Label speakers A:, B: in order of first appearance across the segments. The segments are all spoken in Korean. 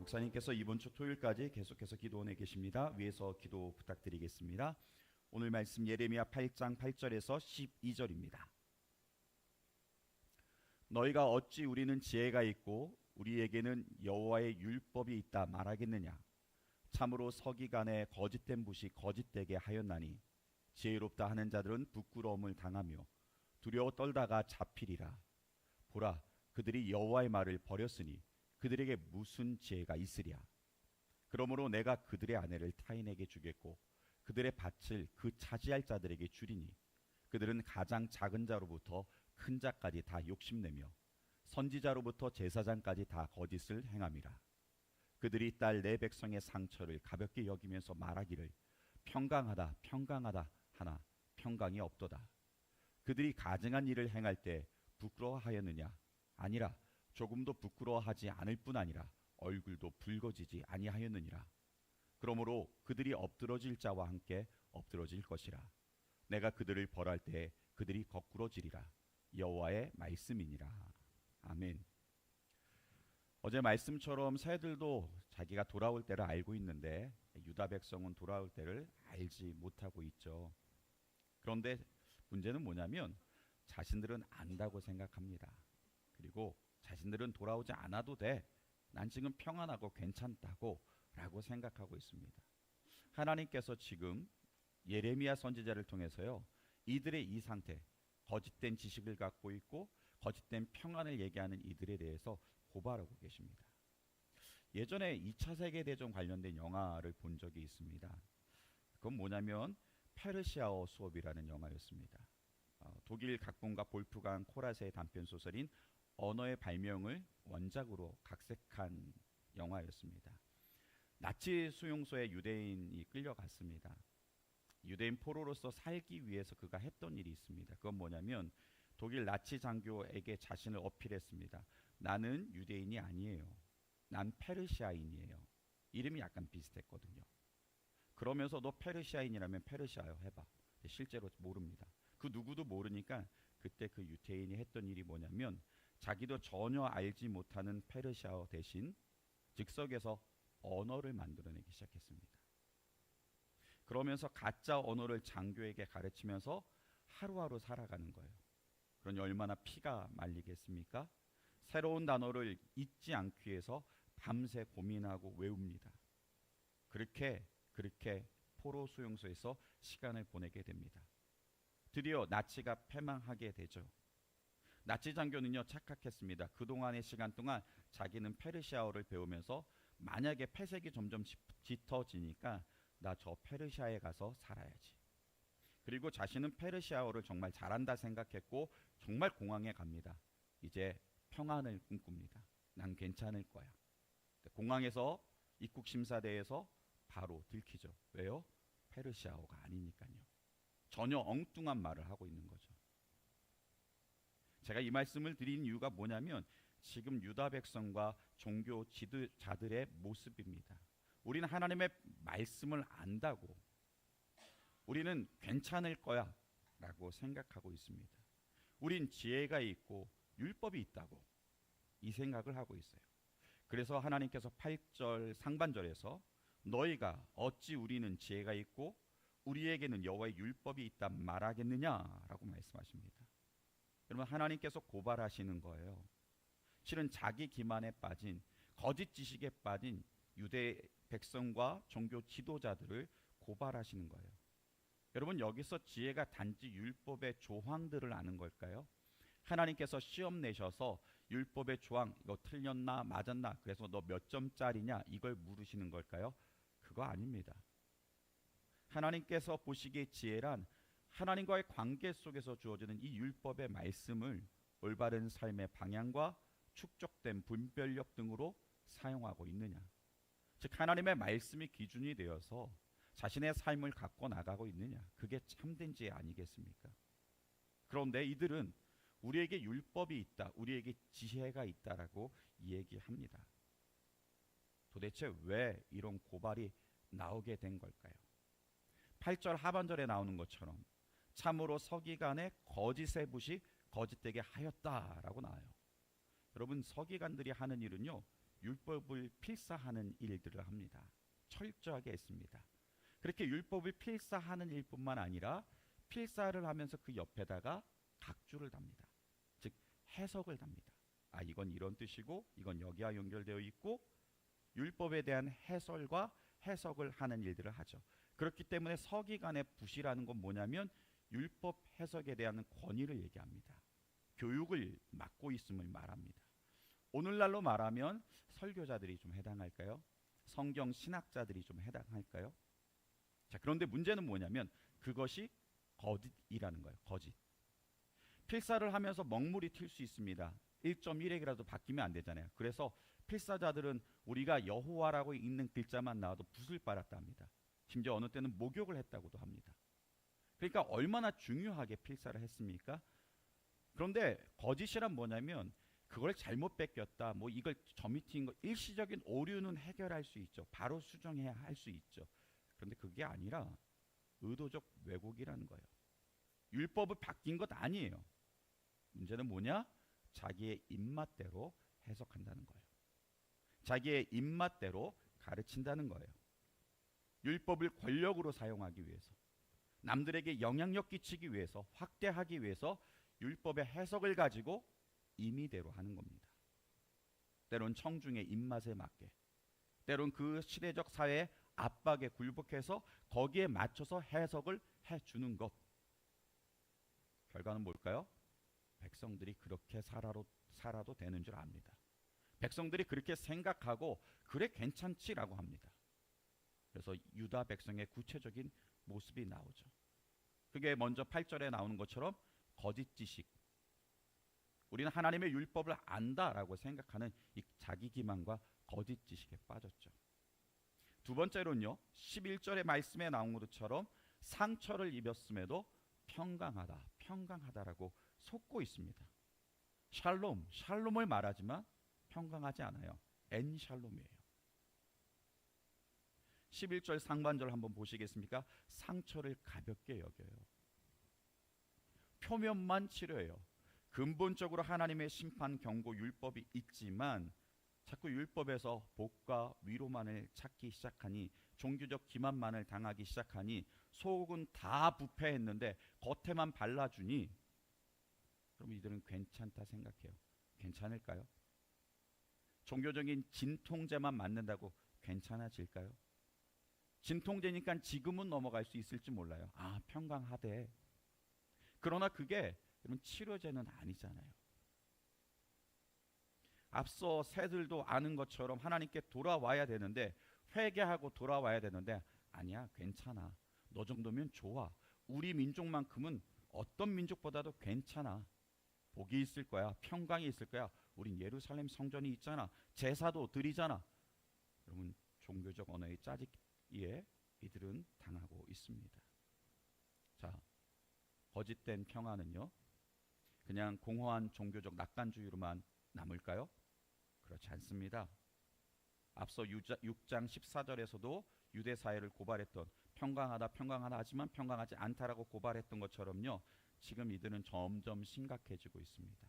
A: 목사님께서 이번 주 토요일까지 계속해서 기도원에 계십니다. 위에서 기도 부탁드리겠습니다. 오늘 말씀 예레미야 8장 8절에서 12절입니다. 너희가 어찌 우리는 지혜가 있고 우리에게는 여호와의 율법이 있다 말하겠느냐. 참으로 서기관의 거짓된 붓이 거짓되게 하였나니 지혜롭다 하는 자들은 부끄러움을 당하며 두려워 떨다가 잡히리라. 보라, 그들이 여호와의 말을 버렸으니 그들에게 무슨 지혜가 있으랴. 그러므로 내가 그들의 아내를 타인에게 주겠고 그들의 밭을 그 차지할 자들에게 주리니 그들은 가장 작은 자로부터 큰 자까지 다 욕심내며 선지자로부터 제사장까지 다 거짓을 행함이라. 그들이 딸 내 백성의 상처를 가볍게 여기면서 말하기를 평강하다 평강하다 하나 평강이 없도다. 그들이 가증한 일을 행할 때 부끄러워하였느냐? 아니라 조금도 부끄러워하지 않을 뿐 아니라 얼굴도 붉어지지 아니하였느니라. 그러므로 그들이 엎드러질 자와 함께 엎드러질 것이라. 내가 그들을 벌할 때 그들이 거꾸러지리라. 여호와의 말씀이니라. 아멘. 어제 말씀처럼 새들도 자기가 돌아올 때를 알고 있는데 유다 백성은 돌아올 때를 알지 못하고 있죠. 그런데 문제는 뭐냐면 자신들은 안다고 생각합니다. 그리고 자신들은 돌아오지 않아도 돼. 난 지금 평안하고 괜찮다고 라고 생각하고 있습니다. 하나님께서 지금 예레미야 선지자를 통해서요, 이들의 이 상태, 거짓된 지식을 갖고 있고 거짓된 평안을 얘기하는 이들에 대해서 고발하고 계십니다. 예전에 2차 세계대전 관련된 영화를 본 적이 있습니다. 그건 뭐냐면 페르시아어 수업이라는 영화였습니다. 독일 각본가 볼프강 코라세의 단편소설인 언어의 발명을 원작으로 각색한 영화였습니다. 나치 수용소에 유대인이 끌려갔습니다. 유대인 포로로서 살기 위해서 그가 했던 일이 있습니다. 그건 뭐냐면 독일 나치 장교에게 자신을 어필했습니다. 나는 유대인이 아니에요. 난 페르시아인이에요. 이름이 약간 비슷했거든요. 그러면서 너 페르시아인이라면 페르시아어 해봐. 실제로 모릅니다. 그 누구도 모르니까 그때 그 유대인이 했던 일이 뭐냐면 자기도 전혀 알지 못하는 페르시아어 대신 즉석에서 언어를 만들어내기 시작했습니다. 그러면서 가짜 언어를 장교에게 가르치면서 하루하루 살아가는 거예요. 그러니 얼마나 피가 말리겠습니까? 새로운 단어를 잊지 않기 위해서 밤새 고민하고 외웁니다. 그렇게 포로 수용소에서 시간을 보내게 됩니다. 드디어 나치가 패망하게 되죠. 나치 장교는요, 착각했습니다. 그동안의 시간 동안 자기는 페르시아어를 배우면서 만약에 폐색이 점점 짙어지니까 나 저 페르시아에 가서 살아야지. 그리고 자신은 페르시아어를 정말 잘한다 생각했고 정말 공항에 갑니다. 이제 평안을 꿈꿉니다. 난 괜찮을 거야. 공항에서 입국 심사대에서 바로 들키죠. 왜요? 페르시아어가 아니니까요. 전혀 엉뚱한 말을 하고 있는 거죠. 제가 이 말씀을 드린 이유가 뭐냐면 지금 유다 백성과 종교 지도자들의 모습입니다. 우리는 하나님의 말씀을 안다고, 우리는 괜찮을 거야 라고 생각하고 있습니다. 우린 지혜가 있고 율법이 있다고 이 생각을 하고 있어요. 그래서 하나님께서 8절 상반절에서 너희가 어찌 우리는 지혜가 있고 우리에게는 여호와의 율법이 있다 말하겠느냐라고 말씀하십니다. 여러분, 하나님께서 고발하시는 거예요. 실은 자기 기만에 빠진 거짓 지식에 빠진 유대 백성과 종교 지도자들을 고발하시는 거예요. 여러분, 여기서 지혜가 단지 율법의 조항들을 아는 걸까요? 하나님께서 시험 내셔서 율법의 조항 이거 틀렸나 맞았나 그래서 너 몇 점짜리냐 이걸 물으시는 걸까요? 그거 아닙니다. 하나님께서 보시기에 지혜란 하나님과의 관계 속에서 주어지는 이 율법의 말씀을 올바른 삶의 방향과 축적된 분별력 등으로 사용하고 있느냐, 즉 하나님의 말씀이 기준이 되어서 자신의 삶을 갖고 나가고 있느냐, 그게 참된 지혜 아니겠습니까? 그런데 이들은 우리에게 율법이 있다, 우리에게 지혜가 있다라고 얘기합니다. 도대체 왜 이런 고발이 나오게 된 걸까요? 8절 하반절에 나오는 것처럼 참으로 서기관의 거짓의 붓이 거짓되게 하였다라고 나와요. 여러분, 서기관들이 하는 일은요, 율법을 필사하는 일들을 합니다. 철저하게 했습니다. 그렇게 율법을 필사하는 일뿐만 아니라 필사를 하면서 그 옆에다가 각주를 답니다. 즉 해석을 답니다. 아, 이건 이런 뜻이고 이건 여기와 연결되어 있고, 율법에 대한 해설과 해석을 하는 일들을 하죠. 그렇기 때문에 서기관의 부시라는 건 뭐냐면 율법 해석에 대한 권위를 얘기합니다. 교육을 맡고 있음을 말합니다. 오늘날로 말하면 설교자들이 좀 해당할까요? 성경 신학자들이 좀 해당할까요? 자, 그런데 문제는 뭐냐면 그것이 거짓이라는 거예요. 거짓. 필사를 하면서 먹물이 튈 수 있습니다. 1.1핵이라도 바뀌면 안 되잖아요. 그래서 필사자들은 우리가 여호와라고 있는 글자만 나와도 붓을 빨았다 합니다. 심지어 어느 때는 목욕을 했다고도 합니다. 그러니까 얼마나 중요하게 필사를 했습니까? 그런데 거짓이란 뭐냐면 그걸 잘못 뺏겼다, 뭐 이걸 저 밑인 거, 일시적인 오류는 해결할 수 있죠. 바로 수정해야 할 수 있죠. 그런데 그게 아니라 의도적 왜곡이라는 거예요. 율법을 바뀐 것 아니에요. 문제는 뭐냐? 자기의 입맛대로 해석한다는 거예요. 자기의 입맛대로 가르친다는 거예요. 율법을 권력으로 사용하기 위해서, 남들에게 영향력 끼치기 위해서, 확대하기 위해서 율법의 해석을 가지고 임의대로 하는 겁니다. 때론 청중의 입맛에 맞게, 때론 그 시대적 사회의 압박에 굴복해서 거기에 맞춰서 해석을 해주는 것. 결과는 뭘까요? 백성들이 그렇게 살아도 되는 줄 압니다. 백성들이 그렇게 생각하고 그래 괜찮지라고 합니다. 그래서 유다 백성의 구체적인 모습이 나오죠. 그게 먼저 8절에 나오는 것처럼 거짓 지식, 우리는 하나님의 율법을 안다라고 생각하는 이 자기 기만과 거짓 지식에 빠졌죠. 두 번째로는요, 11절의 말씀에 나온 것처럼 상처를 입었음에도 평강하다라고 속고 있습니다. 샬롬을 말하지만 평강하지 않아요. 엔샬롬이에요. 11절 상반절 한번 보시겠습니까? 상처를 가볍게 여겨요. 표면만 치료해요. 근본적으로 하나님의 심판, 경고, 율법이 있지만 자꾸 율법에서 복과 위로만을 찾기 시작하니, 종교적 기만만을 당하기 시작하니, 속은 다 부패했는데 겉에만 발라주니, 그럼 이들은 괜찮다 생각해요. 괜찮을까요? 종교적인 진통제만 맞는다고 괜찮아질까요? 진통제니까 지금은 넘어갈 수 있을지 몰라요. 아, 평강하대. 그러나 그게 여러분 치료제는 아니잖아요. 앞서 새들도 아는 것처럼 하나님께 돌아와야 되는데, 회개하고 돌아와야 되는데, 아니야, 괜찮아, 너 정도면 좋아, 우리 민족만큼은 어떤 민족보다도 괜찮아, 복이 있을 거야, 평강이 있을 거야, 우린 예루살렘 성전이 있잖아, 제사도 드리잖아. 여러분 종교적 언어의 짜깁기에 이들은 당하고 있습니다. 자, 거짓된 평화는요 그냥 공허한 종교적 낙관주의로만 남을까요? 그렇지 않습니다. 앞서 6장 14절에서도 유대 사회를 고발했던, 평강하다 하지만 평강하지 않다라고 고발했던 것처럼요, 지금 이들은 점점 심각해지고 있습니다.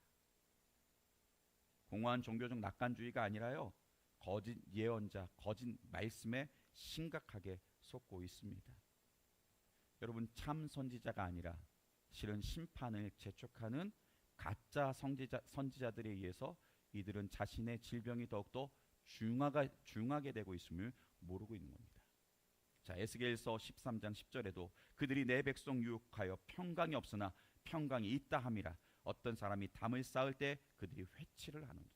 A: 공허한 종교적 낙관주의가 아니라요, 거짓 예언자, 거짓 말씀에 심각하게 속고 있습니다. 여러분, 참 선지자가 아니라 실은 심판을 재촉하는 가짜 선지자들에 의해서 이들은 자신의 질병이 더욱더 중하게 되고 있음을 모르고 있는 겁니다. 자, 에스겔서 13장 10절에도 그들이 내 백성 유혹하여 평강이 없으나 평강이 있다 함이라. 어떤 사람이 담을 쌓을 때 그들이 회치를 하는도다.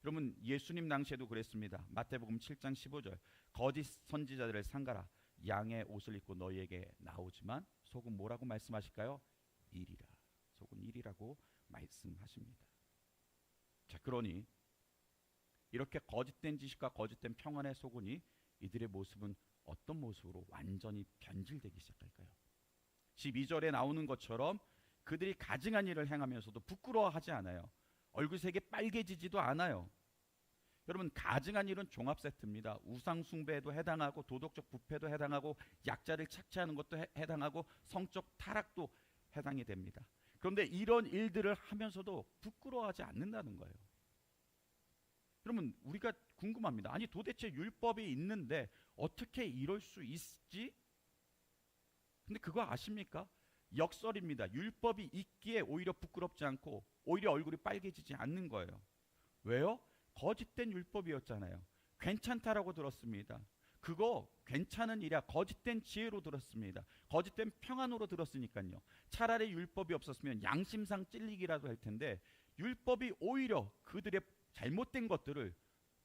A: 여러분, 예수님 당시에도 그랬습니다. 마태복음 7장 15절, 거짓 선지자들을 삼가라. 양의 옷을 입고 너희에게 나오지만 속은 뭐라고 말씀하실까요? 일이라. 속은 일이라고 말씀하십니다. 자, 그러니 이렇게 거짓된 지식과 거짓된 평안에 속으니 이들의 모습은 어떤 모습으로 완전히 변질되기 시작할까요? 12절에 나오는 것처럼 그들이 가증한 일을 행하면서도 부끄러워하지 않아요. 얼굴색이 빨개지지도 않아요. 여러분, 가증한 일은 종합 세트입니다. 우상 숭배에도 해당하고, 도덕적 부패도 해당하고, 약자를 착취하는 것도 해당하고, 성적 타락도 해당이 됩니다. 그런데 이런 일들을 하면서도 부끄러워하지 않는다는 거예요. 그러면 우리가 궁금합니다. 아니 도대체 율법이 있는데 어떻게 이럴 수 있지? 근데 그거 아십니까? 역설입니다. 율법이 있기에 오히려 부끄럽지 않고 오히려 얼굴이 빨개지지 않는 거예요. 왜요? 거짓된 율법이었잖아요. 괜찮다라고 들었습니다. 그거 괜찮은 일이야. 거짓된 지혜로 들었습니다. 거짓된 평안으로 들었으니까요. 차라리 율법이 없었으면 양심상 찔리기라도 할 텐데 율법이 오히려 그들의 잘못된 것들을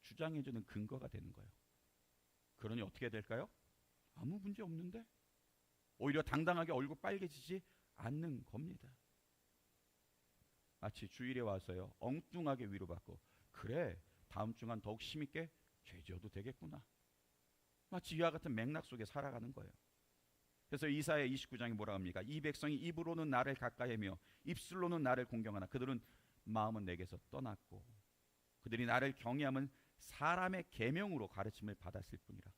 A: 주장해주는 근거가 되는 거예요. 그러니 어떻게 될까요? 아무 문제 없는데? 오히려 당당하게 얼굴 빨개지지 않는 겁니다. 마치 주일에 와서요 엉뚱하게 위로받고 그래 다음 주간 더욱 힘있게 죄 지어도 되겠구나. 마치 이와 같은 맥락 속에 살아가는 거예요. 그래서 이사야 29장이 뭐라 합니까? 이 백성이 입으로는 나를 가까이하며 입술로는 나를 공경하나 그들은 마음은 내게서 떠났고 그들이 나를 경외함은 사람의 계명으로 가르침을 받았을 뿐이라.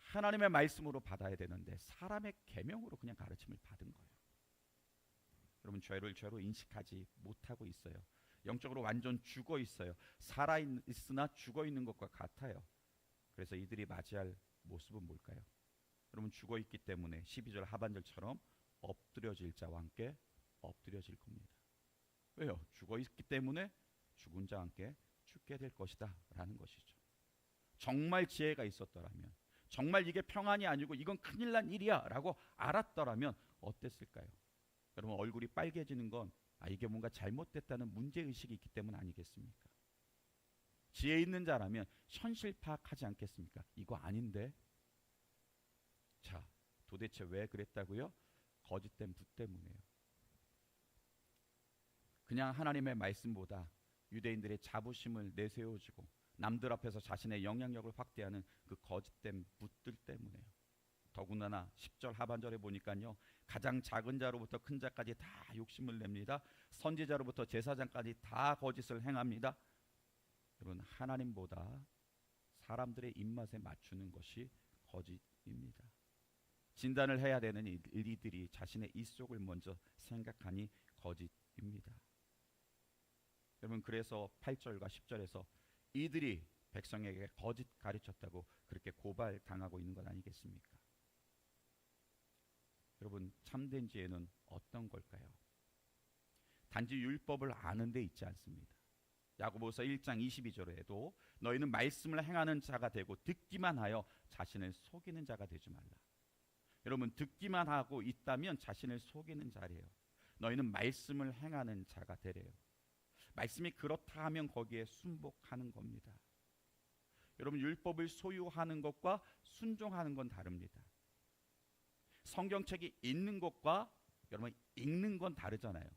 A: 하나님의 말씀으로 받아야 되는데 사람의 계명으로 그냥 가르침을 받은 거예요. 여러분 죄를 죄로 인식하지 못하고 있어요. 영적으로 완전 죽어 있어요. 살아 있으나 죽어 있는 것과 같아요. 그래서 이들이 맞이할 모습은 뭘까요? 여러분 죽어 있기 때문에 12절 하반절처럼 엎드려질 자와 함께 엎드려질 겁니다. 왜요? 죽어 있기 때문에 죽은 자와 함께 죽게 될 것이다 라는 것이죠. 정말 지혜가 있었더라면 정말 이게 평안이 아니고 이건 큰일 난 일이야 라고 알았더라면 어땠을까요? 여러분 얼굴이 빨개지는 건 이게 뭔가 잘못됐다는 문제의식이 있기 때문 아니겠습니까? 지혜 있는 자라면 현실 파악하지 않겠습니까? 이거 아닌데. 자, 도대체 왜 그랬다고요? 거짓된 부 때문에요. 그냥 하나님의 말씀보다 유대인들의 자부심을 내세워주고 남들 앞에서 자신의 영향력을 확대하는 그 거짓된 붓들 때문에요. 더군다나 10절 하반절에 보니까요 가장 작은 자로부터 큰 자까지 다 욕심을 냅니다. 선지자로부터 제사장까지 다 거짓을 행합니다. 여러분 하나님보다 사람들의 입맛에 맞추는 것이 거짓입니다. 진단을 해야 되는 이들이 자신의 입속을 먼저 생각하니 거짓입니다. 여러분 그래서 8절과 10절에서 이들이 백성에게 거짓 가르쳤다고 그렇게 고발당하고 있는 것 아니겠습니까? 여러분 참된 지혜는 어떤 걸까요? 단지 율법을 아는 데 있지 않습니다. 야고보서 1장 22절에도 너희는 말씀을 행하는 자가 되고 듣기만 하여 자신을 속이는 자가 되지 말라. 여러분 듣기만 하고 있다면 자신을 속이는 자래요. 너희는 말씀을 행하는 자가 되래요. 말씀이 그렇다 하면 거기에 순복하는 겁니다. 여러분 율법을 소유하는 것과 순종하는 건 다릅니다. 성경책이 있는 것과 여러분 읽는 건 다르잖아요.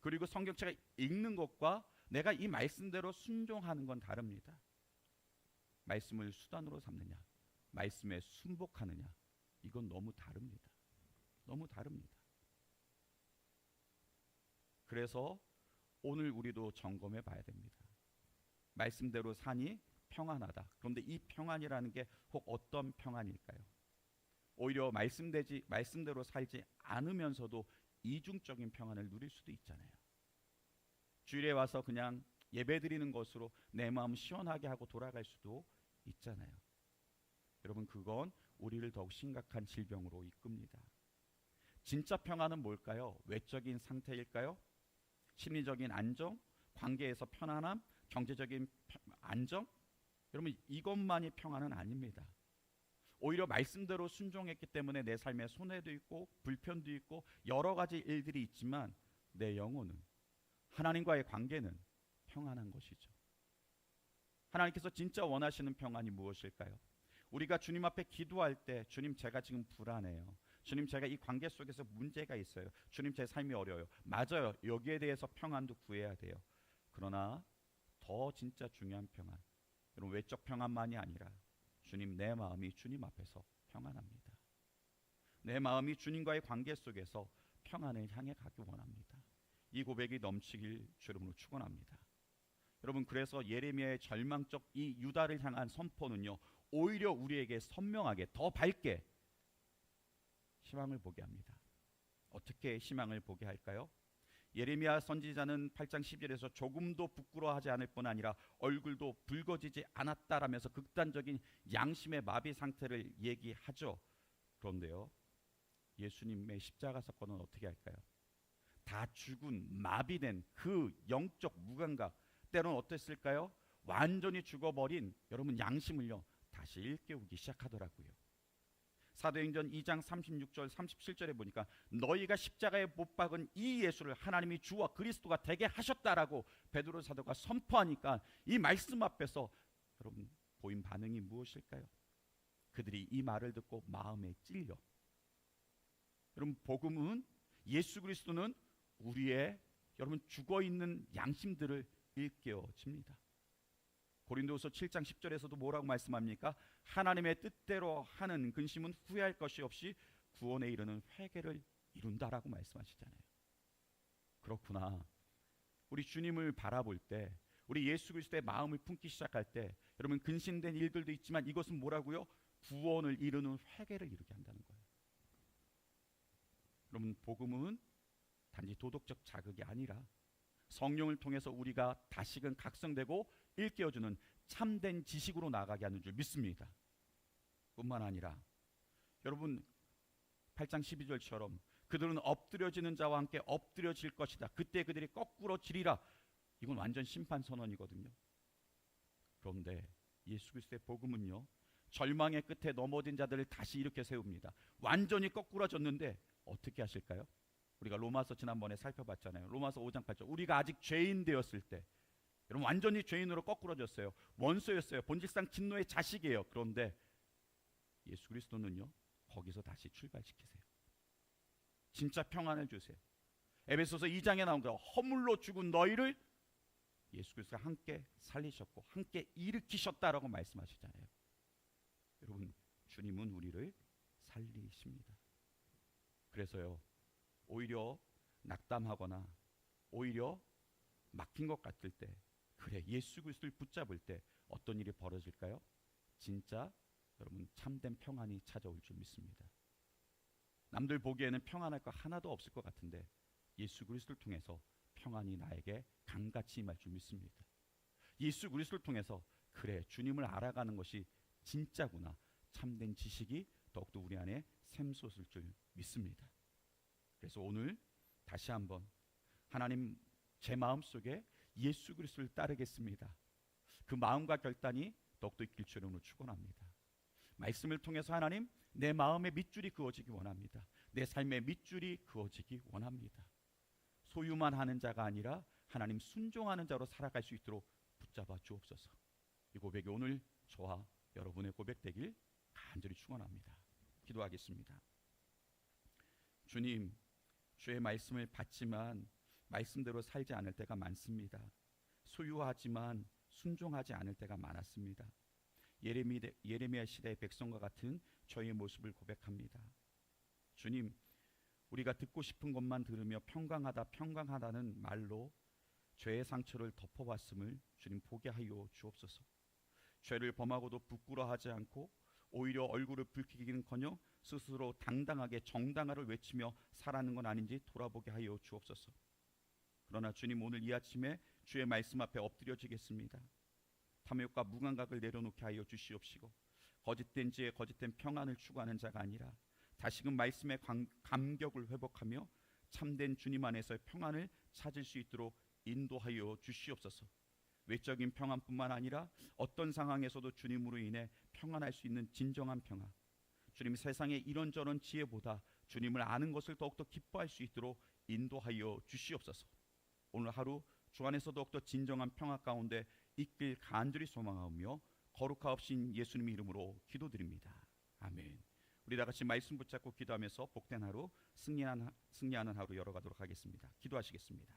A: 그리고 성경책을 읽는 것과 내가 이 말씀대로 순종하는 건 다릅니다. 말씀을 수단으로 삼느냐 말씀에 순복하느냐 이건 너무 다릅니다. 너무 다릅니다. 그래서 오늘 우리도 점검해 봐야 됩니다. 말씀대로 사니 평안하다. 그런데 이 평안이라는 게 혹 어떤 평안일까요? 오히려 말씀대로 살지 않으면서도 이중적인 평안을 누릴 수도 있잖아요. 주일에 와서 그냥 예배드리는 것으로 내 마음 시원하게 하고 돌아갈 수도 있잖아요. 여러분 그건 우리를 더욱 심각한 질병으로 이끕니다. 진짜 평안은 뭘까요? 외적인 상태일까요? 심리적인 안정, 관계에서 편안함, 경제적인 안정? 여러분 이것만이 평안은 아닙니다. 오히려 말씀대로 순종했기 때문에 내 삶에 손해도 있고 불편도 있고 여러 가지 일들이 있지만 내 영혼은 하나님과의 관계는 평안한 것이죠. 하나님께서 진짜 원하시는 평안이 무엇일까요? 우리가 주님 앞에 기도할 때 주님 제가 지금 불안해요. 주님 제가 이 관계 속에서 문제가 있어요. 주님 제 삶이 어려워요. 맞아요. 여기에 대해서 평안도 구해야 돼요. 그러나 더 진짜 중요한 평안, 여러분 외적 평안만이 아니라 주님 내 마음이 주님 앞에서 평안합니다. 내 마음이 주님과의 관계 속에서 평안을 향해 가기 원합니다. 이 고백이 넘치길 주름으로 축원합니다. 여러분 그래서 예레미야의 절망적 이 유다를 향한 선포는요 오히려 우리에게 선명하게 더 밝게 희망을 보게 합니다. 어떻게 희망을 보게 할까요? 예레미야 선지자는 8장 10절에서 조금도 부끄러워하지 않을 뿐 아니라 얼굴도 붉어지지 않았다라면서 극단적인 양심의 마비 상태를 얘기하죠. 그런데요, 예수님의 십자가 사건은 어떻게 할까요? 다 죽은 마비된 그 영적 무감각, 때로는 어땠을까요? 완전히 죽어버린 여러분 양심을요 다시 일깨우기 시작하더라고요. 사도행전 2장 36절 37절에 보니까 너희가 십자가에 못 박은 이 예수를 하나님이 주와 그리스도가 되게 하셨다라고 베드로 사도가 선포하니까 이 말씀 앞에서 여러분 보인 반응이 무엇일까요? 그들이 이 말을 듣고 마음에 찔려. 여러분 복음은, 예수 그리스도는 우리의 여러분 죽어있는 양심들을 일깨워줍니다. 고린도후서 7장 10절에서도 뭐라고 말씀합니까? 하나님의 뜻대로 하는 근심은 후회할 것이 없이 구원에 이르는 회개를 이룬다라고 말씀하시잖아요. 그렇구나. 우리 주님을 바라볼 때, 우리 예수 그리스도의 마음을 품기 시작할 때 여러분 근심된 일들도 있지만 이것은 뭐라고요? 구원을 이루는 회개를 이루게 한다는 거예요. 여러분 복음은 단지 도덕적 자극이 아니라 성령을 통해서 우리가 다시금 각성되고 일깨워주는 참된 지식으로 나아가게 하는 줄 믿습니다. 뿐만 아니라 여러분 8장 12절처럼 그들은 엎드려지는 자와 함께 엎드려질 것이다. 그때 그들이 거꾸로 지리라. 이건 완전 심판 선언이거든요. 그런데 예수 그리스도의 복음은요, 절망의 끝에 넘어진 자들을 다시 일으켜 세웁니다. 완전히 거꾸로졌는데 어떻게 하실까요? 우리가 로마서 지난번에 살펴봤잖아요. 로마서 5장 8절. 우리가 아직 죄인 되었을 때, 여러분 완전히 죄인으로 거꾸로졌어요. 원수였어요. 본질상 진노의 자식이에요. 그런데 예수 그리스도는요, 거기서 다시 출발시키세요. 진짜 평안을 주세요. 에베소서 2장에 나온 거, 허물로 죽은 너희를 예수 그리스도가 함께 살리셨고 함께 일으키셨다라고 말씀하시잖아요. 여러분 주님은 우리를 살리십니다. 그래서요, 오히려 낙담하거나 오히려 막힌 것 같을 때, 그래 예수 그리스도를 붙잡을 때 어떤 일이 벌어질까요? 진짜 여러분 참된 평안이 찾아올 줄 믿습니다. 남들 보기에는 평안할 거 하나도 없을 것 같은데 예수 그리스도를 통해서 평안이 나에게 강같이 임할 줄 믿습니다. 예수 그리스도를 통해서 그래 주님을 알아가는 것이 진짜구나, 참된 지식이 더욱더 우리 안에 샘솟을 줄 믿습니다. 그래서 오늘 다시 한번 하나님, 제 마음속에 예수 그리스도를 따르겠습니다. 그 마음과 결단이 더욱더 있길 주를 오늘 축원합니다. 말씀을 통해서 하나님, 내 마음의 밑줄이 그어지기 원합니다. 내 삶의 밑줄이 그어지기 원합니다. 소유만 하는 자가 아니라 하나님 순종하는 자로 살아갈 수 있도록 붙잡아 주옵소서. 이 고백이 오늘 저와 여러분의 고백되길 간절히 축원합니다. 기도하겠습니다. 주님, 주의 말씀을 받지만 말씀대로 살지 않을 때가 많습니다. 소유하지만 순종하지 않을 때가 많았습니다. 예레미야 시대의 백성과 같은 저희의 모습을 고백합니다. 주님, 우리가 듣고 싶은 것만 들으며 평강하다는 말로 죄의 상처를 덮어왔음을 주님 보게 하여 주옵소서. 죄를 범하고도 부끄러워하지 않고 오히려 얼굴을 붉히기는커녕 스스로 당당하게 정당화를 외치며 살아가는 건 아닌지 돌아보게 하여 주옵소서. 그러나 주님, 오늘 이 아침에 주의 말씀 앞에 엎드려지겠습니다. 탐욕과 무감각을 내려놓게 하여 주시옵시고 거짓된 지혜, 거짓된 평안을 추구하는 자가 아니라 다시금 말씀의 감격을 회복하며 참된 주님 안에서의 평안을 찾을 수 있도록 인도하여 주시옵소서. 외적인 평안뿐만 아니라 어떤 상황에서도 주님으로 인해 평안할 수 있는 진정한 평안, 주님, 세상의 이런저런 지혜보다 주님을 아는 것을 더욱더 기뻐할 수 있도록 인도하여 주시옵소서. 오늘 하루 주 안에서 더욱더 진정한 평안 가운데 있길 간절히 소망하며 거룩하옵신 예수님의 이름으로 기도드립니다. 아멘. 우리 다 같이 말씀 붙잡고 기도하면서 복된 하루, 승리하는 하루 열어가도록 하겠습니다. 기도하시겠습니다.